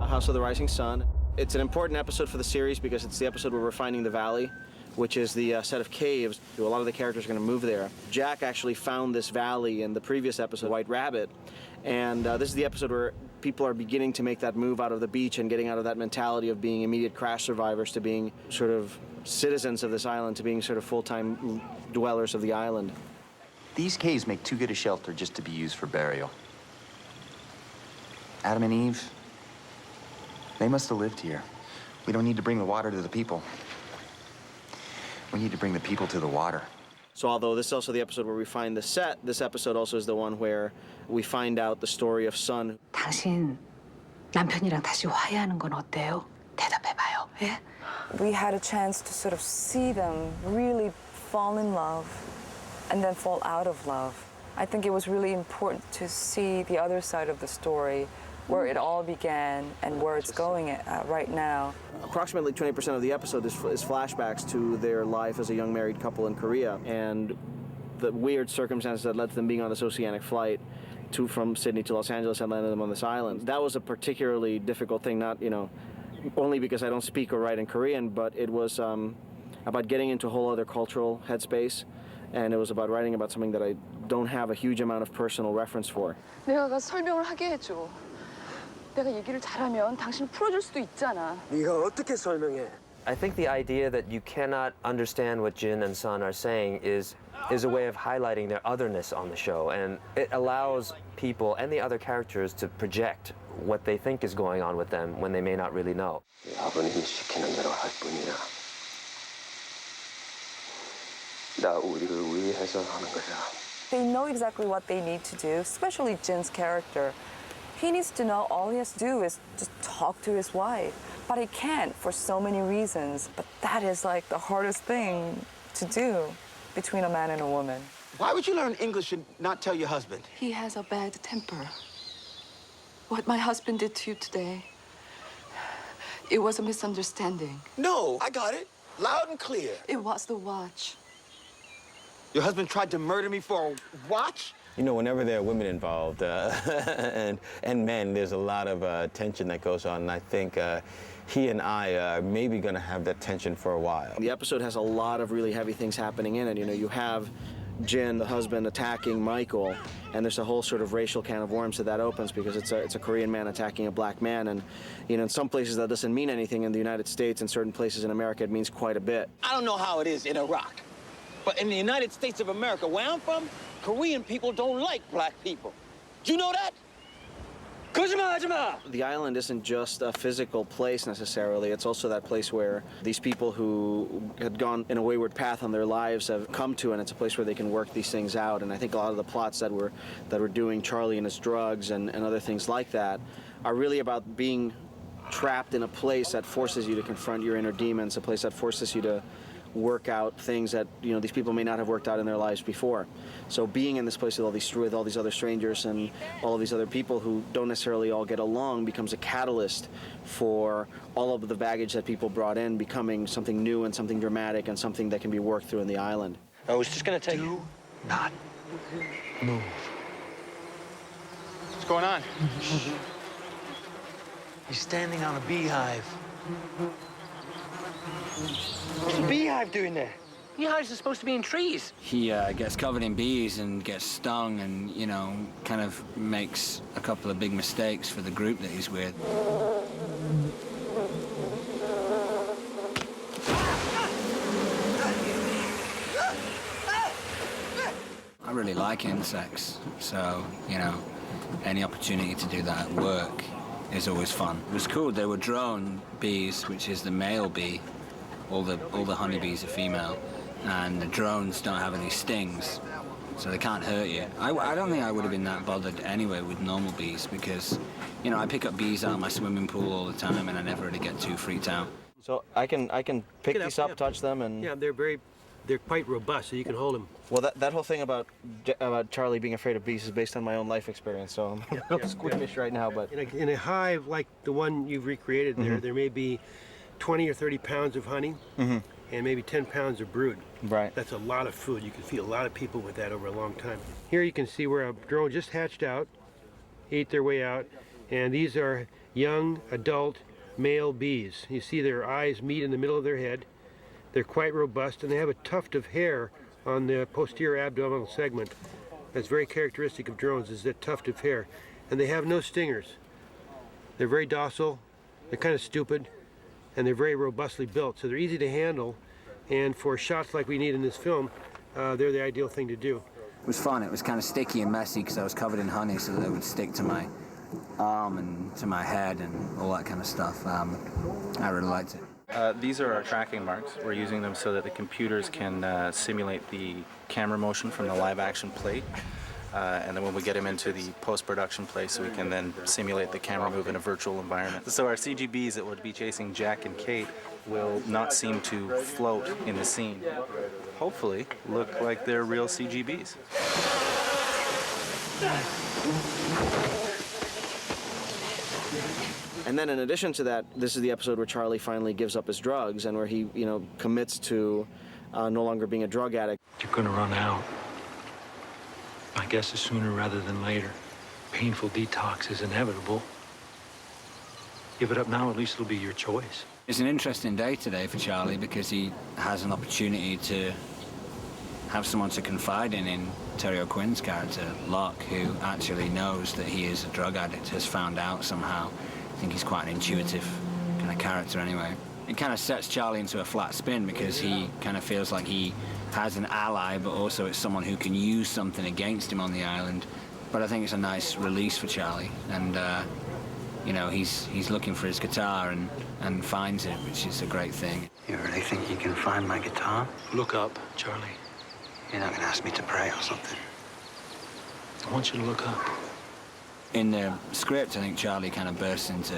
House of the Rising Sun. It's an important episode for the series because it's the episode where we're finding the valley, which is the set of caves. A lot of the characters are going to move there. Jack actually found this valley in the previous episode, White Rabbit, and this is the episode where people are beginning to make that move out of the beach and getting out of that mentality of being immediate crash survivors to being sort of citizens of this island, to being sort of full-time dwellers of the island. These caves make too good a shelter just to be used for burial. Adam and Eve, they must have lived here. We don't need to bring the water to the people. We need to bring the people to the water. So although this is also the episode where we find the set, this episode also is the one where we find out the story of Sun. 당신 남편이랑 다시 화해하는 건 어때요? 대답해봐요. 예? We had a chance to sort of see them really fall in love and then fall out of love. I think it was really important to see the other side of the story, where it all began and where it's going right now. Approximately 20% of the episode is flashbacks to their life as a young married couple in Korea and the weird circumstances that led to them being on this oceanic flight from Sydney to Los Angeles and landed them on this island. That was a particularly difficult thing, not, only because I don't speak or write in Korean, but it was about getting into a whole other cultural headspace, and it was about writing about something that I don't have a huge amount of personal reference for. 내가 가서 설명을 하게 해줘. 내가 얘기를 잘하면 당신을 풀어줄 수도 있잖아. 네가 어떻게 설명해? I think the idea that you cannot understand what Jin and Sun are saying is a way of highlighting their otherness on the show, and it allows people and the other characters to project what they think is going on with them when they may not really know. 아버님이 시키는 대로 할 뿐이야. 나 우리를 위해서 하는 거야. They know exactly what they need to do, especially Jin's character. He needs to know all he has to do is just talk to his wife. But he can't for so many reasons. But that is like the hardest thing to do between a man and a woman. Why would you learn English and not tell your husband? He has a bad temper. What my husband did to you today, it was a misunderstanding. No, I got it. Loud and clear. It was the watch. Your husband tried to murder me for a watch? Whenever there are women involved and men, there's a lot of tension that goes on, and I think he and I are maybe going to have that tension for a while. The episode has a lot of really heavy things happening in it. You have Jin, the husband, attacking Michael, and there's a whole sort of racial can of worms that opens because it's a Korean man attacking a black man, and in some places that doesn't mean anything in the United States, in certain places in America it means quite a bit. I don't know how it is in Iraq, but in the United States of America, where I'm from, Korean people don't like black people. Do you know that? The island isn't just a physical place necessarily, it's also that place where these people who had gone in a wayward path on their lives have come to, and it's a place where they can work these things out. And I think a lot of the plots that we're doing, Charlie and his drugs and other things like that, are really about being trapped in a place that forces you to confront your inner demons, a place that forces you to work out things that these people may not have worked out in their lives before. So being in this place with all these other strangers and all of these other people who don't necessarily all get along becomes a catalyst for all of the baggage that people brought in becoming something new and something dramatic and something that can be worked through in the island. I was just gonna take Do not move. What's going on? He's standing on a beehive. What's a beehive doing there? Beehives are supposed to be in trees. He gets covered in bees and gets stung and, kind of makes a couple of big mistakes for the group that he's with. I really like insects, so, any opportunity to do that at work is always fun. It was cool. There were drone bees, which is the male bee. All the honeybees are female, and the drones don't have any stings, so they can't hurt you. I don't think I would have been that bothered anyway with normal bees because, I pick up bees out of my swimming pool all the time, and I never really get too freaked out. So I can pick these up, touch them, and Yeah, they're quite robust, so you can hold them. well, that whole thing about Charlie being afraid of bees is based on my own life experience. So I'm a little squeamish right now, but In a hive like the one you've recreated there may be 20 or 30 pounds of honey and maybe 10 pounds of brood. Right. That's a lot of food. You can feed a lot of people with that over a long time. Here you can see where a drone just hatched out, ate their way out, And these are young adult male bees. You see their eyes meet in the middle of their head. They're quite robust, and they have a tuft of hair on the posterior abdominal segment. That's very characteristic of drones, is that tuft of hair. And they have no stingers. They're very docile, they're kind of stupid, and they're very robustly built. So they're easy to handle, and for shots like we need in this film, they're the ideal thing to do. It was fun. It was kind of sticky and messy because I was covered in honey, so that it would stick to my arm and to my head and all that kind of stuff. I really liked it. These are our tracking marks. We're using them so that the computers can simulate the camera motion from the live action plate. And then when we get them into the post-production place, we can then simulate the camera move in a virtual environment. So our CGBs that would be chasing Jack and Kate will not seem to float in the scene. Hopefully look like they're real CGBs. And then in addition to that, this is the episode where Charlie finally gives up his drugs and where he, commits to no longer being a drug addict. You're gonna run out. My guess is sooner rather than later. Painful detox is inevitable. Give it up now, at least it'll be your choice. It's an interesting day today for Charlie because he has an opportunity to have someone to confide in Terry O'Quinn's character, Locke, who actually knows that he is a drug addict, has found out somehow. I think he's quite an intuitive kind of character anyway. It kind of sets Charlie into a flat spin because he kind of feels like he has an ally, but also it's someone who can use something against him on the island. But I think it's a nice release for Charlie, and he's looking for his guitar and finds it, which is a great thing. You really think you can find my guitar? Look up, Charlie. You're not gonna ask me to pray or something. I want you to look up. In the script, I think Charlie kind of bursts into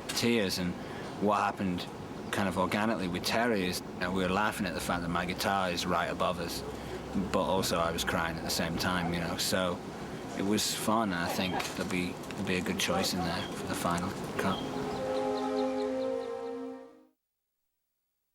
tears, and what happened kind of organically with Terry is we were laughing at the fact that my guitar is right above us, but also I was crying at the same time, so it was fun, and I think there'll be a good choice in there for the final cut.